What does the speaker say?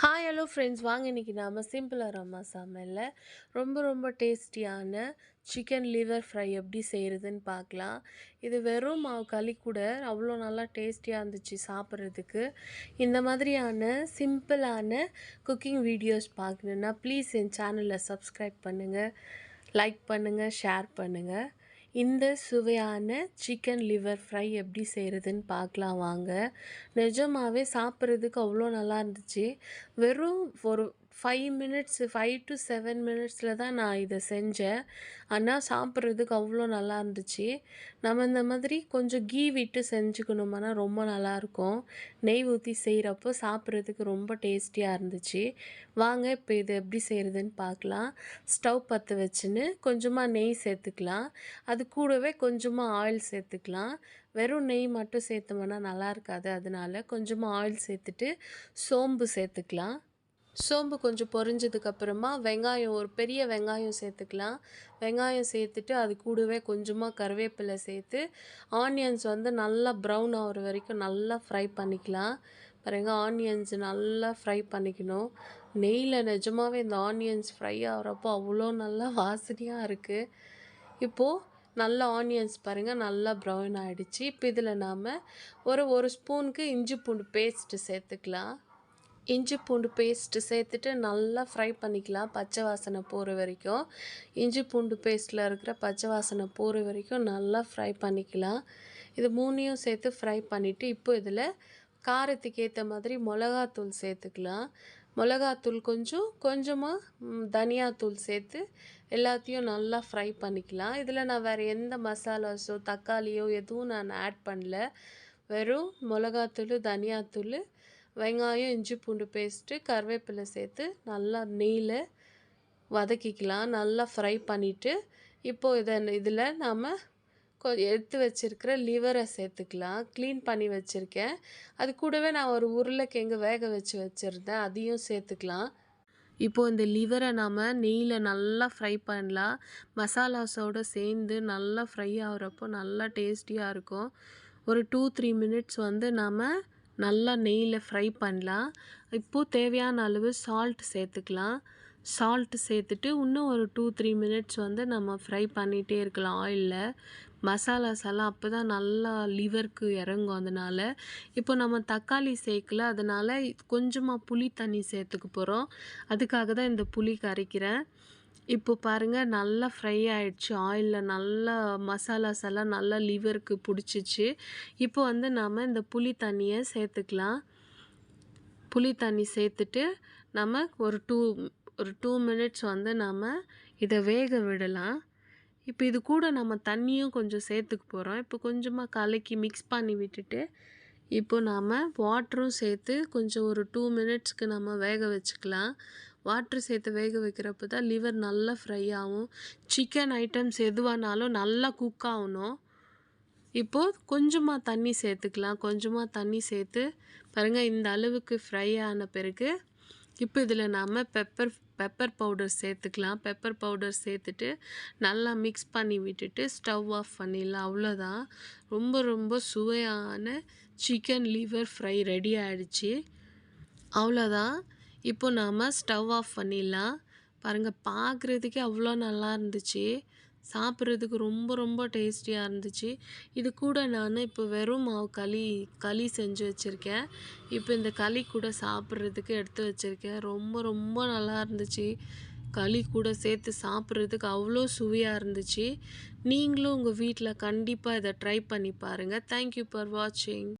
Hi hello friends, வாங்க இன்றைக்கி நாம் சிம்பிளாக ரம்மா சமையலில் ரொம்ப டேஸ்டியான சிக்கன் லிவர் ஃப்ரை எப்படி செய்கிறதுன்னு பார்க்கலாம். இது வெறும் மாவு களி கூட அவ்வளோ நல்லா டேஸ்டியாக இருந்துச்சு சாப்பிட்றதுக்கு. இந்த மாதிரியான சிம்பிளான குக்கிங் வீடியோஸ் பார்க்கணுன்னா ப்ளீஸ் என் சேனலை சப்ஸ்கிரைப் பண்ணுங்கள், லைக் பண்ணுங்கள், ஷேர் பண்ணுங்கள். இந்த சுவையான சிக்கன் லிவர் ஃப்ரை எப்படி செய்கிறதுன்னு பார்க்கலாம் வாங்க. நிஜமாகவே சாப்பிட்றதுக்கு அவ்வளோ நல்லா இருந்துச்சு. வெறும் ஒரு 5 to 7 மினிட்ஸில் தான் நான் இதை செஞ்சேன். ஆனால் சாப்பிட்றதுக்கு அவ்வளோ நல்லா இருந்துச்சு. நம்ம இந்த மாதிரி கொஞ்சம் கீ விட்டு செஞ்சுக்கணுமானா ரொம்ப நல்லாயிருக்கும். நெய் ஊற்றி செய்கிறப்போ சாப்பிட்றதுக்கு ரொம்ப டேஸ்டியாக இருந்துச்சு. வாங்க இப்போ இது எப்படி செய்கிறதுன்னு பார்க்கலாம். ஸ்டவ் பற்ற வச்சுன்னு கொஞ்சமாக நெய் சேர்த்துக்கலாம். அது கூடவே கொஞ்சமாக ஆயில் சேர்த்துக்கலாம். வெறும் நெய் மட்டும் சேர்த்தோம்னா நல்லா இருக்காது. அதனால கொஞ்சமாக ஆயில் சேர்த்துட்டு சோம்பு சேர்த்துக்கலாம். சோம்பு கொஞ்சம் பொரிஞ்சதுக்கப்புறமா வெங்காயம், ஒரு பெரிய வெங்காயம் சேர்த்துக்கலாம். வெங்காயம் சேர்த்துட்டு அது கூடவே கொஞ்சமாக கருவேப்பிலை சேர்த்து ஆனியன்ஸ் நல்லா ப்ரௌன் ஆகிற வரைக்கும் நல்லா ஃப்ரை பண்ணிக்கலாம். பாருங்க, ஆனியன்ஸ் நல்லா ஃப்ரை பண்ணிக்கணும். நெய்யில் நிஜமாகவே இந்த ஆனியன்ஸ் ஃப்ரை ஆகிறப்போ அவ்வளோ நல்லா வாசனையாக இருக்குது. இப்போது நல்லா ஆனியன்ஸ் பாருங்கள் நல்லா ப்ரௌன் ஆகிடுச்சு. இப்போ இதில் நாம் ஒரு ஸ்பூனுக்கு இஞ்சி பூண்டு பேஸ்ட்டு சேர்த்துக்கலாம். இஞ்சி பூண்டு பேஸ்ட்டு சேர்த்துட்டு நல்லா ஃப்ரை பண்ணிக்கலாம், பச்சை வாசனை போகிற வரைக்கும். இஞ்சி பூண்டு பேஸ்ட்டில் இருக்கிற பச்சை வாசனை போகிற வரைக்கும் நல்லா ஃப்ரை பண்ணிக்கலாம். இது மூணையும் சேர்த்து ஃப்ரை பண்ணிவிட்டு இப்போ இதில் காரத்துக்கு ஏற்ற மாதிரி மிளகாத்தூள் சேர்த்துக்கலாம். மிளகாத்தூள் கொஞ்சமாக தனியாத்தூள் சேர்த்து எல்லாத்தையும் நல்லா ஃப்ரை பண்ணிக்கலாம். இதில் நான் வேறு எந்த மசாலாஸோ தக்காளியோ எதுவும் நான் ஆட் பண்ணல. வெறும் மிளகாத்தூள், தனியாத்தூள், வெங்காயம், இஞ்சி பூண்டு பேஸ்ட்டு, கருவேப்பிலை சேர்த்து நல்லா நெய்யில் வதக்கிக்கலாம். நல்லா ஃப்ரை பண்ணிவிட்டு இப்போது இதில் நாம் எடுத்து வச்சுருக்கிற லிவரை சேர்த்துக்கலாம். க்ளீன் பண்ணி வச்சுருக்கேன். அது கூடவே நான் ஒரு உருளைக்கிழங்கு வேக வச்சுருந்தேன், அதையும் சேர்த்துக்கலாம். இப்போது இந்த லிவரை நாம் நெய்யில் நல்லா ஃப்ரை பண்ணலாம். மசாலாஸோடு சேர்ந்து நல்லா ஃப்ரை ஆகிறப்போ நல்லா டேஸ்டியாக இருக்கும். ஒரு 2-3 மினிட்ஸ் நாம் நல்லா நெய்யில் ஃப்ரை பண்ணலாம். இப்போது தேவையான அளவு சால்ட் சேர்த்துக்கலாம். சால்ட்டு சேர்த்துட்டு இன்னும் ஒரு 2-3 மினிட்ஸ் நம்ம ஃப்ரை பண்ணிகிட்டே இருக்கலாம் ஆயிலில். மசாலாஸ் எல்லாம் அப்போ தான் நல்லா லிவருக்கு இறங்கும். அதனால் இப்போ நம்ம தக்காளி சேர்க்கல, அதனால் கொஞ்சமாக புளி தண்ணி சேர்த்துக்க போகிறோம். அதுக்காக தான் இந்த புளி கரைக்கிறேன். இப்போ பாருங்கள் நல்லா ஃப்ரை ஆகிடுச்சு. ஆயிலில் நல்லா மசாலாஸ் எல்லாம் நல்லா லிவருக்கு பிடிச்சிச்சு. இப்போ நாம் இந்த புளி தண்ணியை சேர்த்துக்கலாம். புளி தண்ணி சேர்த்துட்டு நம்ம ஒரு 2 மினிட்ஸ் நாம் இதை வேக விடலாம். இப்போ இது கூட நம்ம தண்ணியும் கொஞ்சம் சேர்த்துக்க போகிறோம். இப்போ கொஞ்சமாக கலக்கி மிக்ஸ் பண்ணி விட்டுட்டு இப்போ நாம் வாட்டரும் சேர்த்து கொஞ்சம் ஒரு 2 மினிட்ஸ்க்கு நம்ம வேக வச்சுக்கலாம். வாட்ரு சேர்த்து வேக வைக்கிறப்போ தான் லிவர் நல்லா ஃப்ரை ஆகும். சிக்கன் ஐட்டம்ஸ் எதுவானாலும் நல்லா குக் ஆகணும். இப்போது கொஞ்சமாக தண்ணி சேர்த்துக்கலாம். கொஞ்சமாக தண்ணி சேர்த்து பாருங்கள், இந்த அளவுக்கு ஃப்ரை ஆன பிறகு இப்போ இதில் நாம் பெப்பர் பவுடர் சேர்த்துக்கலாம். பெப்பர் பவுடர் சேர்த்துட்டு நல்லா மிக்ஸ் பண்ணி விட்டுட்டு ஸ்டவ் ஆஃப் பண்ணிடலாம். அவ்வளோதான், ரொம்ப சுவையான சிக்கன் லிவர் ஃப்ரை ரெடி ஆகிடுச்சு. அவ்வளோதான், இப்போ நாம் ஸ்டவ் ஆஃப் பண்ணிடலாம். பாருங்கள், பார்க்குறதுக்கே அவ்வளோ நல்லா இருந்துச்சு. சாப்பிட்றதுக்கு ரொம்ப டேஸ்டியாக இருந்துச்சு. இது கூட நான் இப்போ வெறும் மாவு களி செஞ்சு வச்சுருக்கேன். இப்போ இந்த களி கூட சாப்பிட்றதுக்கு எடுத்து வச்சுருக்கேன். ரொம்ப நல்லா இருந்துச்சு. களி கூட சேர்த்து சாப்பிட்றதுக்கு அவ்வளோ சுவையாக இருந்துச்சு. நீங்களும் உங்கள் வீட்டில் கண்டிப்பாக இதை ட்ரை பண்ணி பாருங்கள். தேங்க்யூ ஃபார் வாட்சிங்.